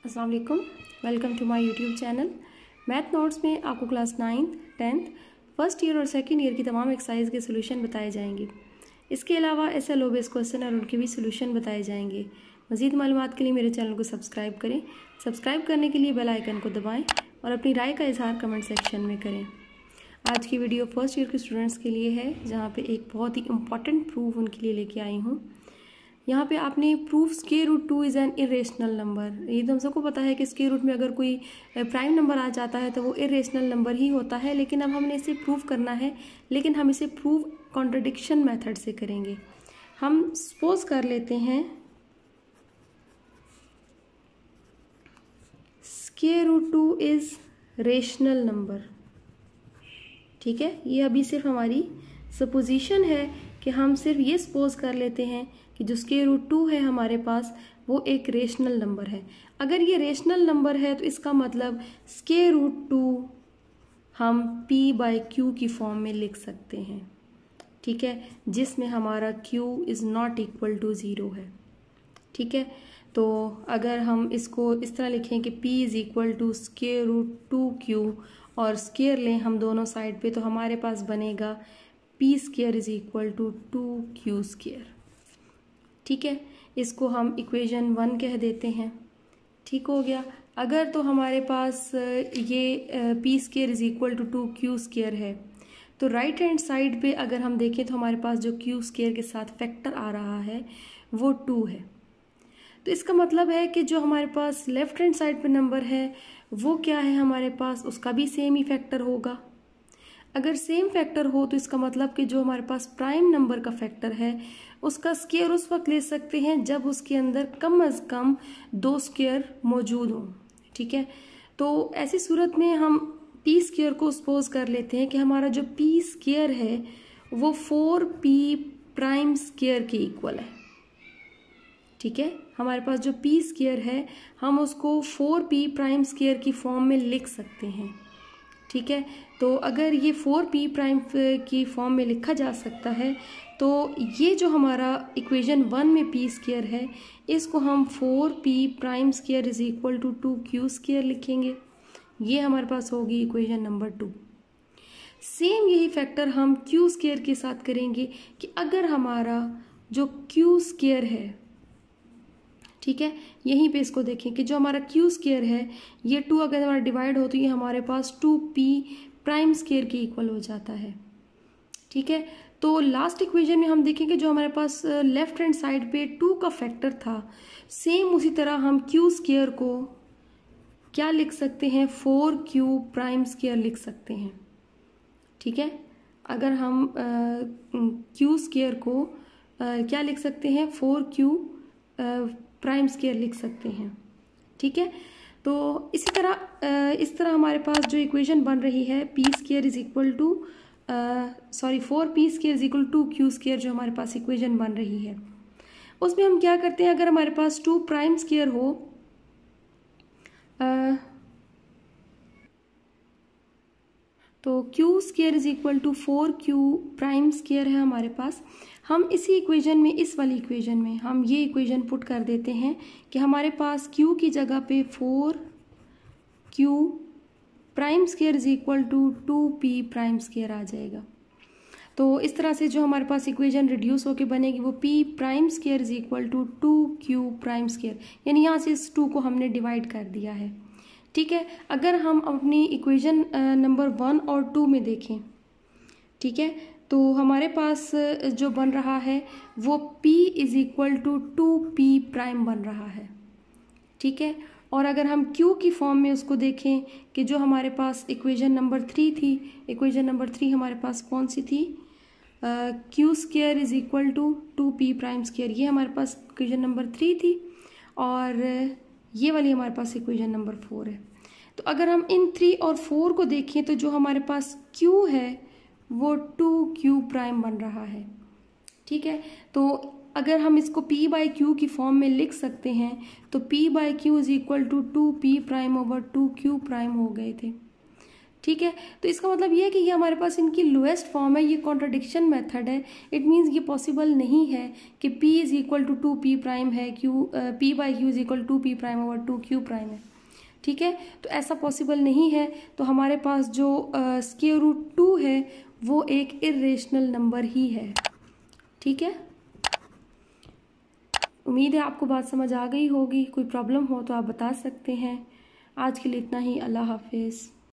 अस्सलाम वालेकुम, welcome to my YouTube channel. Math notes में आपको class 9th, 10th, first year और सेकंड ईयर की तमाम एक्सरसाइज के सोल्यूशन बताए जाएंगे। इसके अलावा SLO बेस्ड क्वेश्चन और उनके भी सोल्यूशन बताए जाएंगे। मज़ीद मालूमात के लिए मेरे चैनल को सब्सक्राइब करें। सब्सक्राइब करने के लिए बेल आइकन को दबाएं और अपनी राय का इजहार कमेंट सेक्शन में करें। आज की वीडियो फर्स्ट ईयर के स्टूडेंट्स के लिए है, जहाँ पे एक बहुत ही इंपॉर्टेंट प्रूफ उनके लिए लेके आई हूँ। यहाँ पे आपने proof square root 2 is an irrational number. ये तो हम सबको पता है कि स्क्वायर रूट में अगर कोई प्राइम नंबर आ जाता है तो वो इरेशनल नंबर ही होता है, लेकिन अब हमने इसे प्रूव करना है, लेकिन हम इसे प्रूव कॉन्ट्रडिक्शन मेथड से करेंगे। हम सपोज कर लेते हैं square root 2 is rational number. ठीक है, ये अभी सिर्फ हमारी सपोजिशन है कि हम सिर्फ ये सपोज कर लेते हैं कि जो स्क्वायर रूट 2 है हमारे पास वो एक रेशनल नंबर है। अगर ये रेशनल नंबर है तो इसका मतलब स्क्वायर रूट 2 हम p/q की फॉर्म में लिख सकते हैं। ठीक है, जिसमें हमारा q is not equal to 0 है। ठीक है, तो अगर हम इसको इस तरह लिखें कि p is equal to square root 2q और स्क्वायर लें हम दोनों साइड पे, तो हमारे पास बनेगा p square is equal to 2q square. ठीक है, इसको हम इक्वेशन 1 कह देते हैं। ठीक हो गया। अगर तो हमारे पास ये p square is equal to 2q square है, तो राइट हैंड साइड पे अगर हम देखें तो हमारे पास जो q स्क्वायर के साथ फैक्टर आ रहा है वो 2 है। तो इसका मतलब है कि जो हमारे पास लेफ्ट हैंड साइड पे नंबर है वो क्या है हमारे पास, उसका भी सेम ही फैक्टर होगा। अगर सेम फैक्टर हो तो इसका मतलब कि जो हमारे पास प्राइम नंबर का फैक्टर है उसका स्क्वायर उस वक्त ले सकते हैं जब उसके अंदर कम अज़ कम 2 स्क्वायर मौजूद हों। ठीक है, तो ऐसी सूरत में हम p स्क्वायर को सपोज कर लेते हैं कि हमारा जो p स्क्वायर है वो 4p प्राइम स्क्वायर के इक्वल है। ठीक है, हमारे पास जो p स्क्वायर है हम उसको 4p प्राइम स्क्वायर की फॉर्म में लिख सकते हैं। ठीक है, तो अगर ये 4p प्राइम की फॉर्म में लिखा जा सकता है तो ये जो हमारा इक्वेशन 1 में p स्क्वायर है इसको हम 4p prime square is equal to 2q square लिखेंगे। ये हमारे पास होगी इक्वेशन नंबर 2। सेम यही फैक्टर हम q स्क्वायर के साथ करेंगे कि अगर हमारा जो q स्क्वायर है, ठीक है, यहीं पे इसको देखें कि जो हमारा q स्क्वायर है ये 2 अगर हमारा डिवाइड हो तो ये हमारे पास 2p प्राइम स्क्वायर के इक्वल हो जाता है। ठीक है, तो लास्ट इक्वेशन में हम देखेंगे जो हमारे पास लेफ्ट हैंड साइड पे 2 का फैक्टर था, सेम उसी तरह हम q स्क्वायर को क्या लिख सकते हैं, 4q प्राइम स्क्वायर लिख सकते हैं। ठीक है, अगर हम q स्क्वायर को क्या लिख सकते हैं, 4q प्राइम स्क्वायर लिख सकते हैं। ठीक है, तो इस तरह हमारे पास जो इक्वेशन बन रही है p square is equal to 4p square is equal to q square, जो हमारे पास इक्वेशन बन रही है उसमें हम क्या करते हैं, अगर हमारे पास 2 प्राइम स्क्वायर हो तो q square is equal to 4q prime square है हमारे पास। हम इसी इक्वेशन में, इस वाली इक्वेशन में हम ये इक्वेशन पुट कर देते हैं कि हमारे पास q की जगह पे 4q prime square is equal to 2p prime square आ जाएगा। तो इस तरह से जो हमारे पास इक्वेशन रिड्यूस होके बनेगी वो p prime square is equal to 2q prime square, यानी यहाँ से इस 2 को हमने डिवाइड कर दिया है। ठीक है, अगर हम अपनी इक्वेशन नंबर 1 और 2 में देखें, ठीक है, तो हमारे पास जो बन रहा है वो p is equal to 2p prime बन रहा है। ठीक है, और अगर हम q की फॉर्म में उसको देखें कि जो हमारे पास इक्वेशन नंबर 3 थी, इक्वेशन नंबर 3 हमारे पास कौन सी थी, q square is equal to 2p prime square, ये हमारे पास इक्वेशन नंबर 3 थी और ये वाली हमारे पास इक्वेशन नंबर 4 है। तो अगर हम इन 3 और 4 को देखें तो जो हमारे पास q है वो 2q प्राइम बन रहा है। ठीक है, तो अगर हम इसको p/q की फॉर्म में लिख सकते हैं तो p/q is equal to 2p prime over 2q prime हो गए थे। ठीक है। तो इसका मतलब ये है कि ये हमारे पास इनकी लोएस्ट फॉर्म है, ये कॉन्ट्रडिक्शन मेथड है। इट मीन्स ये पॉसिबल नहीं है कि p is equal to 2p prime है, p by q is equal to p prime over 2q prime है। ठीक है, तो ऐसा पॉसिबल नहीं है। तो हमारे पास जो स्क्वायर रूट 2 है वो एक इर्रेशनल नंबर ही है। ठीक है, उम्मीद है आपको बात समझ आ गई होगी। कोई प्रॉब्लम हो तो आप बता सकते हैं। आज के लिए इतना ही। अल्लाह हाफिज़।